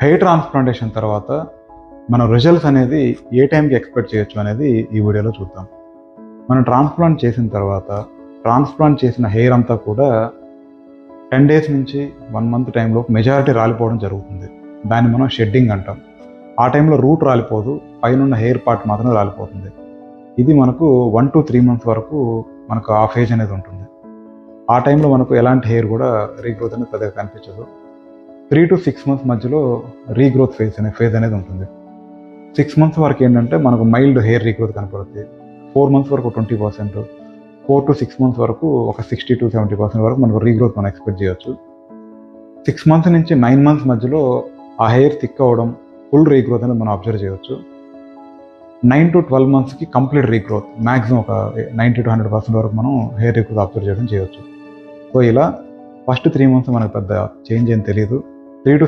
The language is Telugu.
హెయిర్ ట్రాన్స్ప్లాంటేషన్ తర్వాత మన రిజల్ట్స్ అనేది ఏ టైంకి ఎక్స్పెక్ట్ చేయొచ్చు అనేది ఈ వీడియోలో చూద్దాం. మనం ట్రాన్స్ప్లాంట్ చేసిన తర్వాత ట్రాన్స్ప్లాంట్ చేసిన హెయిర్ అంతా కూడా 10 days నుంచి 1 month టైంలో మెజారిటీ రాలిపోవడం జరుగుతుంది. దాన్ని మనం షెడ్డింగ్ అంటాం. ఆ టైంలో రూట్ రాలిపోదు, పైన హెయిర్ పార్ట్ మాత్రమే రాలిపోతుంది. ఇది మనకు 1 to 3 months వరకు మనకు ఆ ఫేజ్ అనేది ఉంటుంది. ఆ టైంలో మనకు ఎలాంటి హెయిర్ కూడా రీగ్రోత్ అనేది పెద్దగా కనిపించదు. 3 to 6 months మధ్యలో రీగ్రోత్ ఫేజ్ అనేది ఉంటుంది. 6 months వరకు ఏంటంటే మనకు మైల్డ్ హెయిర్ రీగ్రోత్ కనపడుతుంది. 4 months వరకు 20%, 4 to 6 months వరకు ఒక 60 to 70% వరకు మనకు రీగ్రోత్ మనం ఎక్స్పెక్ట్ చేయొచ్చు. 6 months నుంచి 9 months మధ్యలో ఆ హెయిర్ థిక్ అవ్వడం, ఫుల్ రీగ్రోత్ అనేది మనం అబ్జర్వ్ చేయొచ్చు. 9 to 12 monthsకి కంప్లీట్ రీగ్రోత్, మ్యాక్సిమం ఒక 90 to 100% వరకు మనం హెయిర్ రీగ్రోత్ అబ్జర్వ్ చేయడం చేయొచ్చు. సో ఇలా ఫస్ట్ 3 months మనకు పెద్ద చేంజ్ ఏం తెలియదు. 3 to